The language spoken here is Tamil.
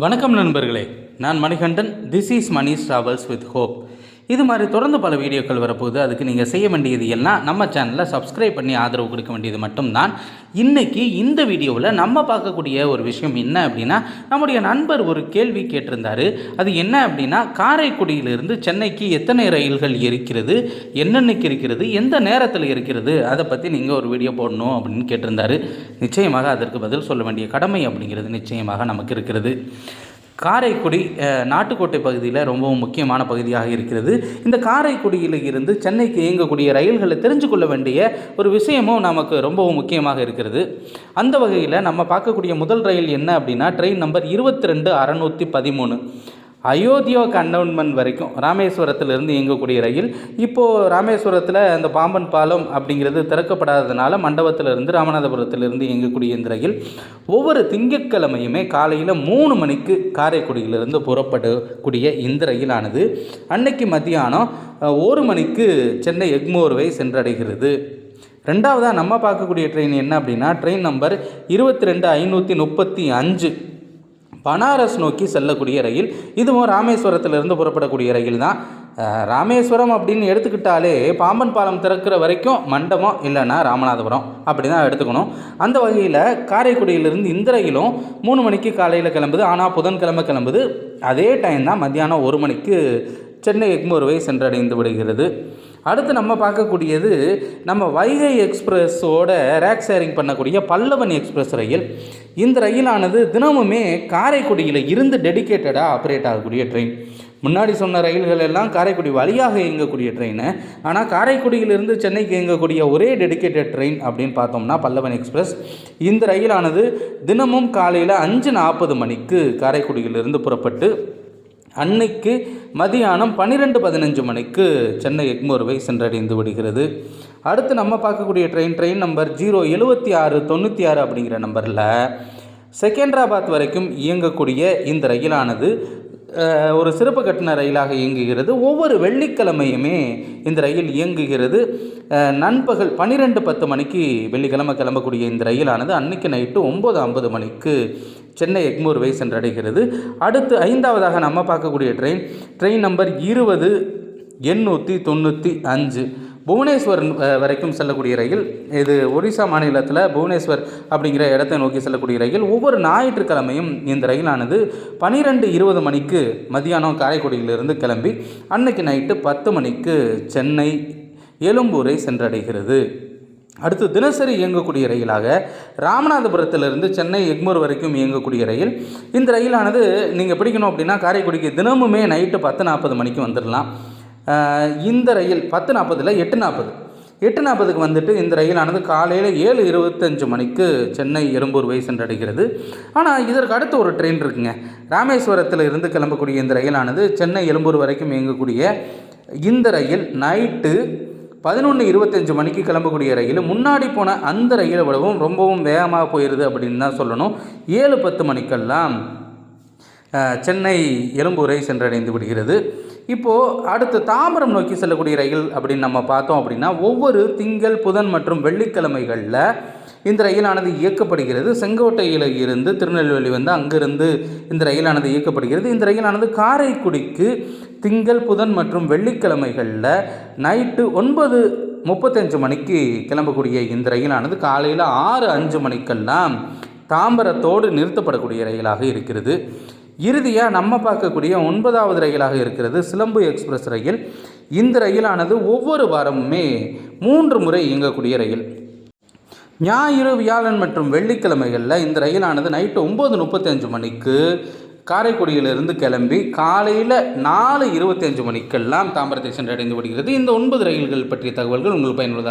வணக்கம் நண்பர்களே, நான் Manikandan. This is Mani travels with hope. இது மாதிரி தொடர்ந்து பல வீடியோக்கள் வரப்போகுது. அதுக்கு நீங்கள் செய்ய வேண்டியது எல்லாம் நம்ம சேனலில் சப்ஸ்கிரைப் பண்ணி ஆதரவு கொடுக்க வேண்டியது மட்டும்தான். இன்றைக்கி இந்த வீடியோவில் நம்ம பார்க்கக்கூடிய ஒரு விஷயம் என்ன அப்படின்னா, நம்முடைய நண்பர் ஒரு கேள்வி கேட்டிருந்தார். அது என்ன அப்படின்னா, காரைக்குடியிலிருந்து சென்னைக்கு எத்தனை ரயில்கள் இருக்கிறது, என்னென்னைக்கு இருக்கிறது, எந்த நேரத்தில் இருக்கிறது, அதை பற்றி நீங்கள் ஒரு வீடியோ போடணும் அப்படின்னு கேட்டிருந்தார். நிச்சயமாக அதற்கு பதில் சொல்ல வேண்டிய கடமை அப்படிங்கிறது நிச்சயமாக நமக்கு இருக்கிறது. காரைக்குடி நாட்டுக்கோட்டை பகுதியில் ரொம்பவும் முக்கியமான பகுதியாக இருக்கிறது. இந்த காரைக்குடியில் இருந்து சென்னைக்கு இயங்கக்கூடிய ரயில்களை தெரிஞ்சு கொள்ள வேண்டிய ஒரு விஷயமும் நமக்கு ரொம்பவும் முக்கியமாக இருக்கிறது. அந்த வகையில் நம்ம பார்க்கக்கூடிய முதல் ரயில் என்ன அப்படின்னா, ட்ரெயின் நம்பர் 22-613 அயோத்தியா கண்டோன்மெண்ட் வரைக்கும் ராமேஸ்வரத்திலிருந்து இயங்கக்கூடிய ரயில். இப்போது ராமேஸ்வரத்தில் அந்த பாம்பன் பாலம் அப்படிங்கிறது திறக்கப்படாததுனால மண்டபத்திலிருந்து ராமநாதபுரத்திலிருந்து இயங்கக்கூடிய இந்த ரயில் ஒவ்வொரு திங்கட்கிழமையுமே காலையில் 3 மணிக்கு காரைக்குடியிலிருந்து புறப்படக்கூடிய இந்த ரயிலானது அன்னைக்கு மத்தியானம் 1 மணிக்கு சென்னை எக்மோர்வை சென்றடைகிறது. ரெண்டாவதாக நம்ம பார்க்கக்கூடிய ட்ரெயின் என்ன அப்படின்னா, ட்ரெயின் நம்பர் 22-535 பனாரஸ் நோக்கி செல்லக்கூடிய ரயில். இதுவும் ராமேஸ்வரத்திலிருந்து புறப்படக்கூடிய ரயில் தான். ராமேஸ்வரம் அப்படின்னு எடுத்துக்கிட்டாலே பாம்பன் பாலம் திறக்கிற வரைக்கும் மண்டபம், இல்லைன்னா ராமநாதபுரம் அப்படி தான் எடுத்துக்கணும். அந்த வகையில் காரைக்குடியிலிருந்து இந்த ரயிலும் 3 மணிக்கு காலையில் கிளம்புது. ஆனால் புதன்கிழமை கிளம்புது. அதே டைம் தான் மத்தியானம் 1 மணிக்கு சென்னை எக்மோர்வை சென்றடைந்து விடுகிறது. அடுத்து நம்ம பார்க்கக்கூடியது நம்ம வைகை எக்ஸ்பிரஸோட ரேக் ஷேரிங் பண்ணக்கூடிய பல்லவன் எக்ஸ்பிரஸ் ரயில். இந்த ரயிலானது தினமுமே காரைக்குடியில் இருந்து டெடிக்கேட்டடாக ஆப்ரேட் ஆகக்கூடிய ட்ரெயின். முன்னாடி சொன்ன ரயில்கள் எல்லாம் காரைக்குடி வழியாக இயங்கக்கூடிய ட்ரெயின். ஆனால் காரைக்குடியிலிருந்து சென்னைக்கு இயங்கக்கூடிய ஒரே டெடிக்கேட்டட் ட்ரெயின் அப்படின்னு பார்த்தோம்னா பல்லவன் எக்ஸ்பிரஸ். இந்த ரயிலானது தினமும் காலையில் 5:40 மணிக்கு காரைக்குடியிலிருந்து புறப்பட்டு அன்னைக்கு மதியானம் 12:15 மணிக்கு சென்னை எக்மோர்வை சென்றடைந்து விடுகிறது. அடுத்து நம்ம பார்க்கக்கூடிய ட்ரெயின் நம்பர் 07696 அப்படிங்கிற நம்பரில் செகண்டராபாத் வரைக்கும் இயங்கக்கூடிய இந்த ரயிலானது ஒரு சிறப்பு கட்டண ரயிலாக இயங்குகிறது. ஒவ்வொரு வெள்ளிக்கிழமையுமே இந்த ரயில் இயங்குகிறது. நண்பகல் 12:10 மணிக்கு வெள்ளிக்கிழமை கிளம்பக்கூடிய இந்த ரயிலானது அன்றைக்கி நைட்டு 9:50 மணிக்கு சென்னை எக்மோர்வை சென்றடைகிறது. அடுத்து 5ஆவதாக நம்ம பார்க்கக்கூடிய ட்ரெயின் நம்பர் 20-895 புவனேஸ்வர் வரைக்கும் செல்லக்கூடிய ரயில். இது ஒரிசா மாநிலத்தில் புவனேஸ்வர் அப்படிங்கிற இடத்தை நோக்கி செல்லக்கூடிய ரயில். ஒவ்வொரு ஞாயிற்றுக்கிழமையும் இந்த ரயிலானது 12:20 மணிக்கு மதியானம் காரைக்குடியிலிருந்து கிளம்பி அன்னைக்கு நைட்டு 10 மணிக்கு சென்னை எழும்பூரை சென்றடைகிறது. அடுத்து தினசரி இயங்கக்கூடிய ரயிலாக ராமநாதபுரத்திலிருந்து சென்னை எக்மோர் வரைக்கும் இயங்கக்கூடிய ரயில். இந்த ரயிலானது நீங்கள் பிடிக்கணும் அப்படின்னா காரைக்குடிக்கு தினமுமே நைட்டு 10:40 மணிக்கு வந்துடலாம். இந்த ரயில் 10:40 8:40க்கு வந்துட்டு இந்த ரயிலானது காலையில் 7:25 மணிக்கு சென்னை எழும்பூர்வை சென்றடைகிறது. ஆனால் இதற்கு அடுத்து ஒரு ட்ரெயின் இருக்குங்க. ராமேஸ்வரத்தில் இருந்து கிளம்பக்கூடிய இந்த ரயிலானது சென்னை எழும்பூர் வரைக்கும் இயங்கக்கூடிய இந்த ரயில் நைட்டு 11:25 மணிக்கு கிளம்பக்கூடிய ரயில். முன்னாடி போன அந்த ரயிலை விடவும் ரொம்பவும் வேகமாக போயிடுது அப்படின்னு தான் சொல்லணும். 7:10 மணிக்கெல்லாம் சென்னை எழும்பூரை சென்றடைந்து விடுகிறது. இப்போது அடுத்து தாம்பரம் நோக்கி செல்லக்கூடிய ரயில் அப்படின்னு நம்ம பார்த்தோம் அப்படின்னா, ஒவ்வொரு திங்கள், புதன் மற்றும் வெள்ளிக்கிழமைகளில் இந்த ரயிலானது இயக்கப்படுகிறது. செங்கோட்டையில் இருந்து திருநெல்வேலி வந்து அங்கிருந்து இந்த ரயிலானது இயக்கப்படுகிறது. இந்த ரயிலானது காரைக்குடிக்கு திங்கள், புதன் மற்றும் வெள்ளிக்கிழமைகளில் நைட்டு 9:35 மணிக்கு கிளம்பக்கூடிய இந்த ரயிலானது காலையில் 6:05 மணிக்கெல்லாம் தாம்பரத்தோடு நிறுத்தப்படக்கூடிய ரயிலாக இருக்கிறது. இறுதியாக நம்ம பார்க்கக்கூடிய 9ஆவது ரயிலாக இருக்கிறது சிலம்பு எக்ஸ்பிரஸ் ரயில். இந்த ரயிலானது ஒவ்வொரு வாரமுமே 3 முறை இயங்கக்கூடிய ரயில். ஞாயிறு, வியாழன் மற்றும் வெள்ளிக்கிழமைகளில் இந்த ரயிலானது நைட்டு 9:35 மணிக்கு காரைக்குடியிலிருந்து கிளம்பி காலையில் 4:25 மணிக்கெல்லாம் தாம்பரத்தை சென்றடைந்து விடுகிறது. இந்த 9 ரயில்கள் பற்றிய தகவல்கள் உங்களுக்கு பயனுள்ளதாக